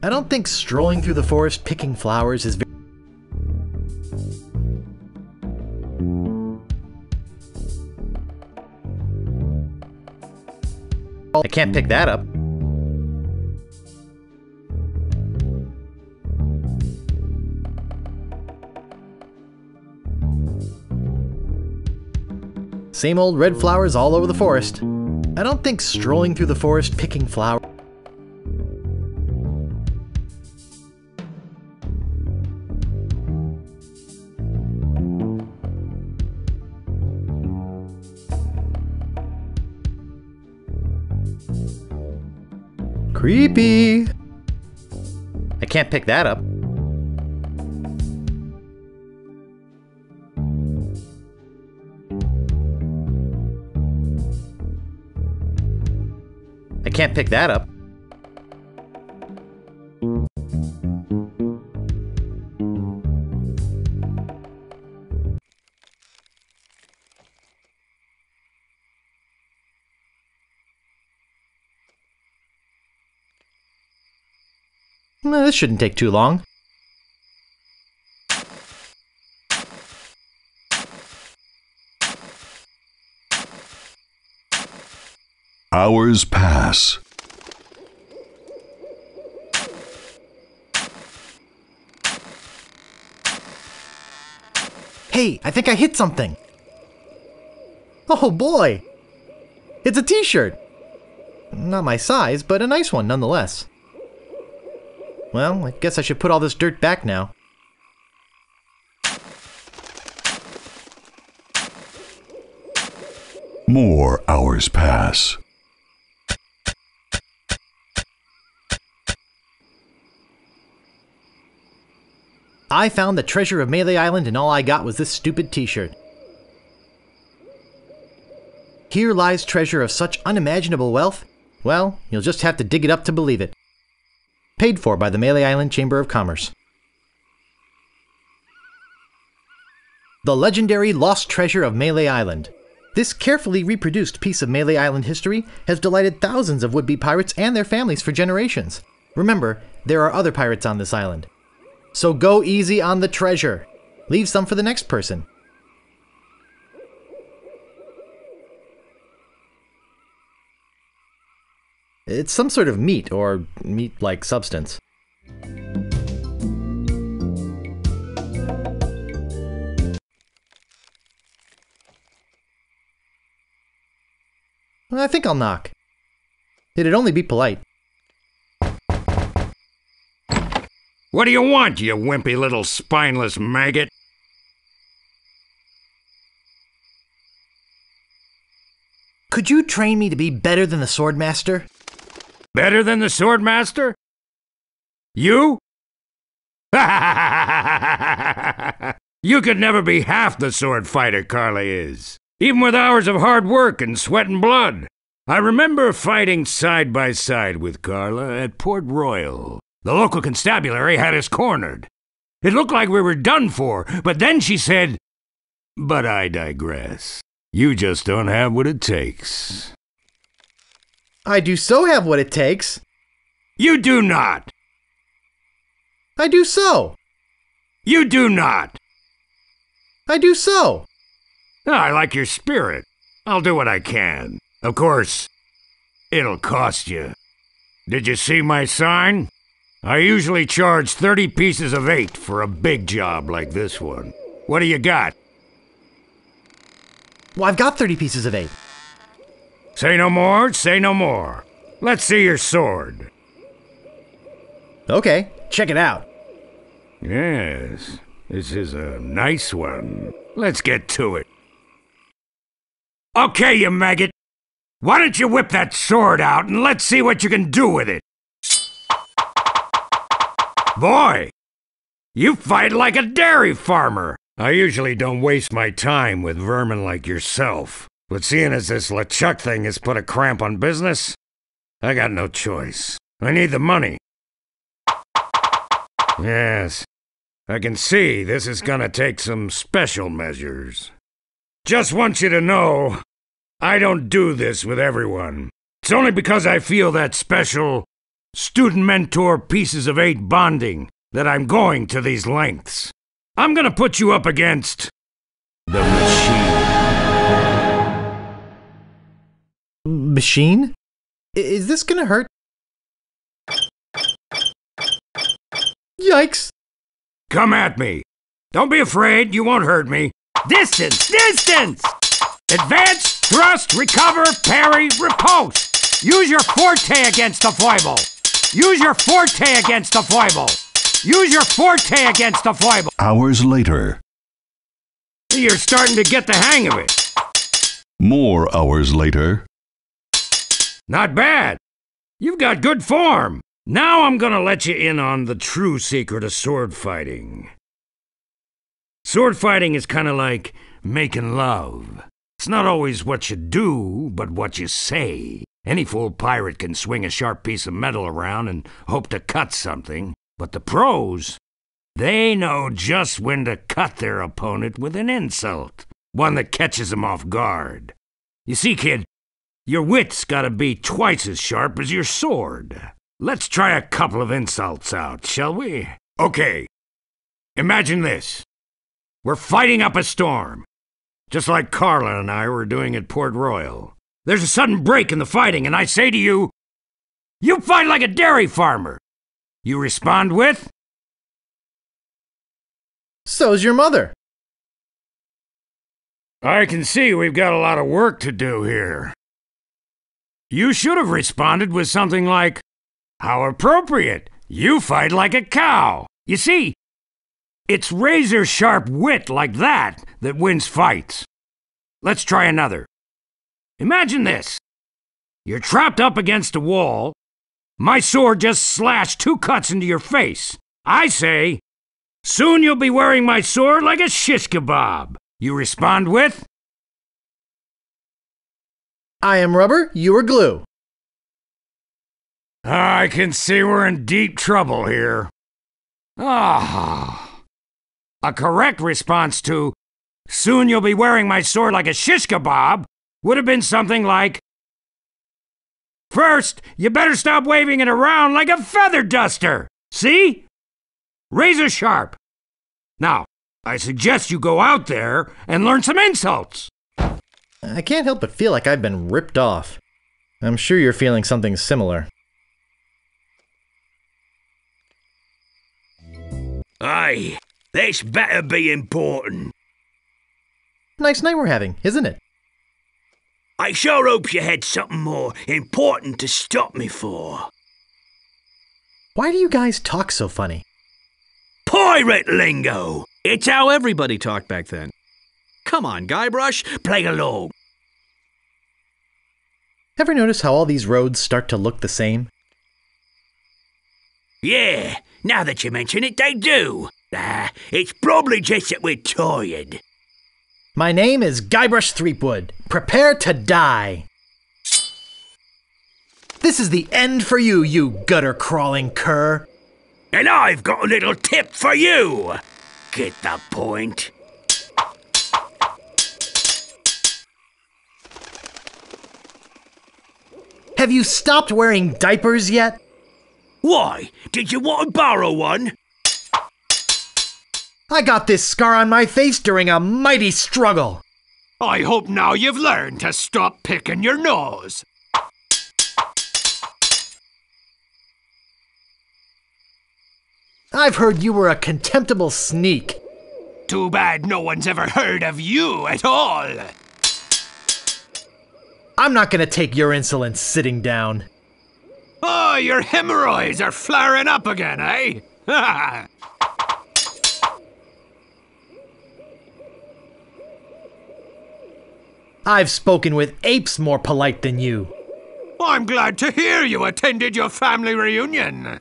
I don't think strolling through the forest picking flowers is very... I can't pick that up. Same old red flowers all over the forest. I don't think strolling through the forest picking flowers... Creepy! I can't pick that up. I can't pick that up. This shouldn't take too long. Hours pass. Hey, I think I hit something. Oh boy! It's a t-shirt! Not my size, but a nice one nonetheless. Well, I guess I should put all this dirt back now. More hours pass. I found the treasure of Melee Island and all I got was this stupid t-shirt. Here lies treasure of such unimaginable wealth. Well, you'll just have to dig it up to believe it. Paid for by the Melee Island Chamber of Commerce. The legendary lost treasure of Melee Island. This carefully reproduced piece of Melee Island history has delighted thousands of would-be pirates and their families for generations. Remember, there are other pirates on this island. So go easy on the treasure. Leave some for the next person. It's some sort of meat, or meat-like substance. I think I'll knock. It'd only be polite. What do you want, you wimpy little spineless maggot? Could you train me to be better than the swordmaster? Better than the swordmaster? You? You could never be half the sword fighter Carla is. Even with hours of hard work and sweat and blood. I remember fighting side by side with Carla at Port Royal. The local constabulary had us cornered. It looked like we were done for, but then she said, "But I digress. You just don't have what it takes." I do so have what it takes. You do not. I do so. You do not. I do so. I like your spirit. I'll do what I can. Of course, it'll cost you. Did you see my sign? I usually charge 30 pieces of 8 for a big job like this one. What do you got? Well, I've got 30 pieces of 8. Say no more, say no more. Let's see your sword. Okay, check it out. Yes, this is a nice one. Let's get to it. Okay, you maggot. Why don't you whip that sword out and let's see what you can do with it? Boy, you fight like a dairy farmer. I usually don't waste my time with vermin like yourself. But seeing as this LeChuck thing has put a cramp on business, I got no choice. I need the money. Yes, I can see this is gonna take some special measures. Just want you to know, I don't do this with everyone. It's only because I feel that special student-mentor pieces of Aint bonding that I'm going to these lengths. I'm gonna put you up against the machine. Machine? Is this gonna hurt? Yikes! Come at me. Don't be afraid, you won't hurt me. Distance! Distance! Advance, thrust, recover, parry, riposte. Use your forte against the foible. Use your forte against the foible. Use your forte against the foible. Hours later. You're starting to get the hang of it. More hours later. Not bad. You've got good form. Now I'm gonna let you in on the true secret of sword fighting. Sword fighting is kinda like making love. It's not always what you do, but what you say. Any fool pirate can swing a sharp piece of metal around and hope to cut something. But the pros, they know just when to cut their opponent with an insult. One that catches them off guard. You see, kid, your wit's gotta be twice as sharp as your sword. Let's try a couple of insults out, shall we? Okay. Imagine this. We're fighting up a storm. Just like Carla and I were doing at Port Royal. There's a sudden break in the fighting, and I say to you, you fight like a dairy farmer. You respond with, So's your mother. I can see we've got a lot of work to do here. You should have responded with something like, how appropriate. You fight like a cow. You see, it's razor-sharp wit like that that wins fights. Let's try another. Imagine this. You're trapped up against a wall. My sword just slashed 2 cuts into your face. I say, soon you'll be wearing my sword like a shish kebab. You respond with, I am rubber, you are glue. I can see we're in deep trouble here. Ah. A correct response to, soon you'll be wearing my sword like a shish kebab, would have been something like, first, you better stop waving it around like a feather duster. See? Razor sharp. Now, I suggest you go out there and learn some insults. I can't help but feel like I've been ripped off. I'm sure you're feeling something similar. Aye, this better be important. Nice night we're having, isn't it? I sure hope you had something more important to stop me for. Why do you guys talk so funny? Pirate lingo! It's how everybody talked back then. Come on, Guybrush, Play along. Ever notice how all these roads start to look the same? Yeah, now that you mention it, they do. It's probably just that we're tired. My name is Guybrush Threepwood. Prepare to die. This is the end for you, you gutter-crawling cur. And I've got a little tip for you. Get the point? Have you stopped wearing diapers yet? Why? Did you want to borrow one? I got this scar on my face during a mighty struggle. I hope now you've learned to stop picking your nose. I've heard you were a contemptible sneak. Too bad no one's ever heard of you at all. I'm not gonna take your insolence sitting down. Oh, your hemorrhoids are flaring up again, eh? I've spoken with apes more polite than you. I'm glad to hear you attended your family reunion.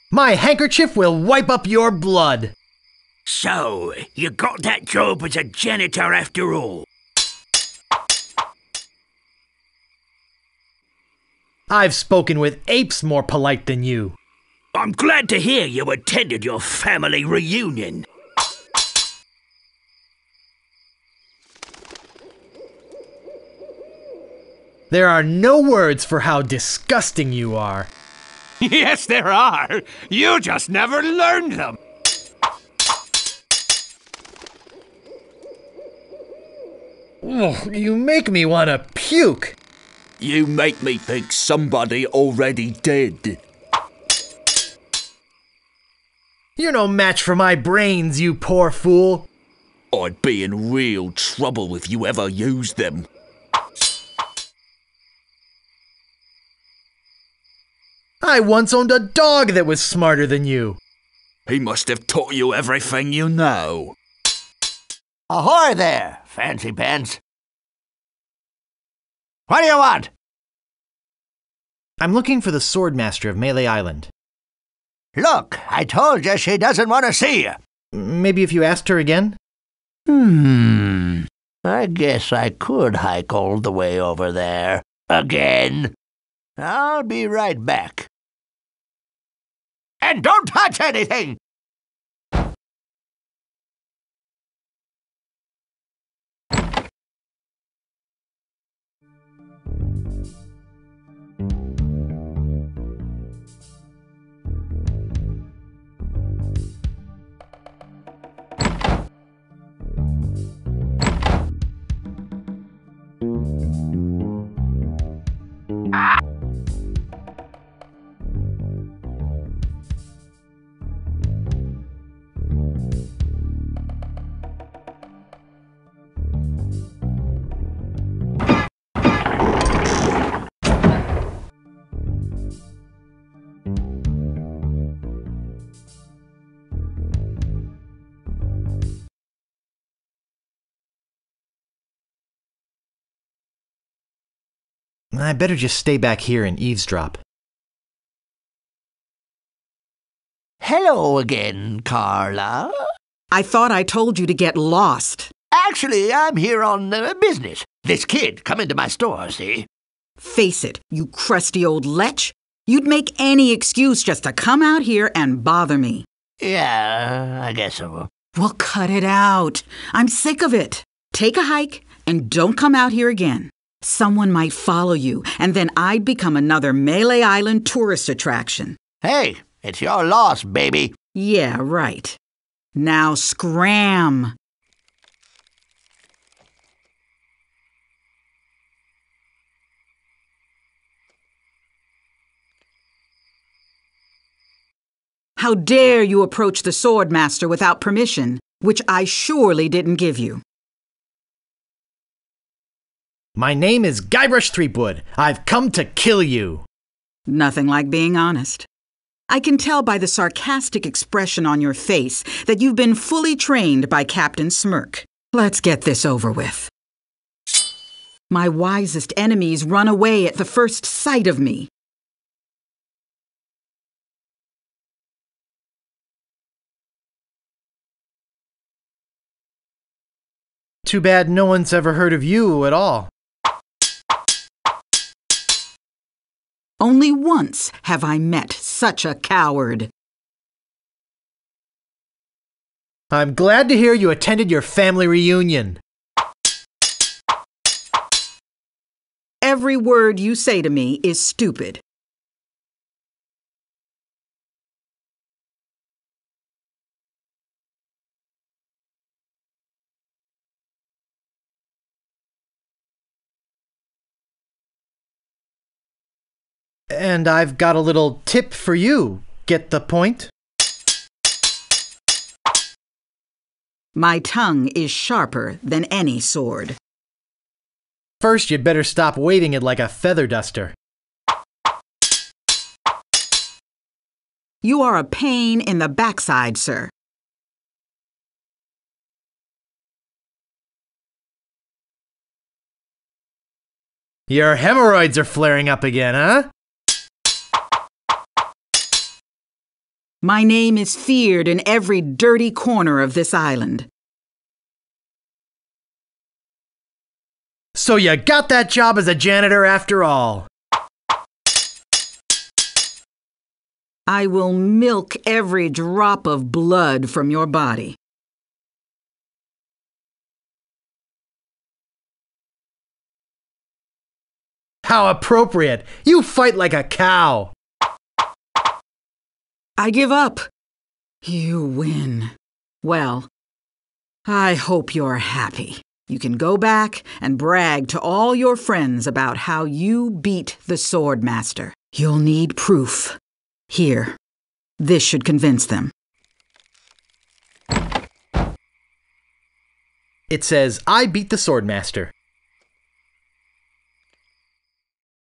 My handkerchief will wipe up your blood. So, you got that job as a janitor after all? I've spoken with apes more polite than you. I'm glad to hear you attended your family reunion. There are no words for how disgusting you are. Yes, there are. You just never learned them. Ugh, you make me want to puke. You make me think somebody already did. You're no match for my brains, you poor fool. I'd be in real trouble if you ever used them. I once owned a dog that was smarter than you. He must have taught you everything you know. Ahoy there, fancy pants. What do you want? I'm looking for the swordmaster of Melee Island. Look, I told you she doesn't want to see you. Maybe if you asked her again? I guess I could hike all the way over there. Again. I'll be right back. And don't touch anything! I better just stay back here and eavesdrop. Hello again, Carla. I thought I told you to get lost. Actually, I'm here on business. This kid come into my store, see? Face it, you crusty old lech. You'd make any excuse just to come out here and bother me. Yeah, I guess so. Well, cut it out. I'm sick of it. Take a hike and don't come out here again. Someone might follow you, and then I'd become another Melee Island tourist attraction. Hey, it's your loss, baby. Yeah, right. Now scram. How dare you approach the swordmaster without permission, which I surely didn't give you. My name is Guybrush Threepwood. I've come to kill you. Nothing like being honest. I can tell by the sarcastic expression on your face that you've been fully trained by Captain Smirk. Let's get this over with. My wisest enemies run away at the first sight of me. Too bad no one's ever heard of you at all. Only once have I met such a coward. I'm glad to hear you attended your family reunion. Every word you say to me is stupid. And I've got a little tip for you. Get the point? My tongue is sharper than any sword. First, you'd better stop waving it like a feather duster. You are a pain in the backside, sir. Your hemorrhoids are flaring up again, huh? My name is feared in every dirty corner of this island. So you got that job as a janitor after all. I will milk every drop of blood from your body. How appropriate! You fight like a cow! I give up. You win. Well, I hope you're happy. You can go back and brag to all your friends about how you beat the swordmaster. You'll need proof. Here. This should convince them. It says, I beat the swordmaster.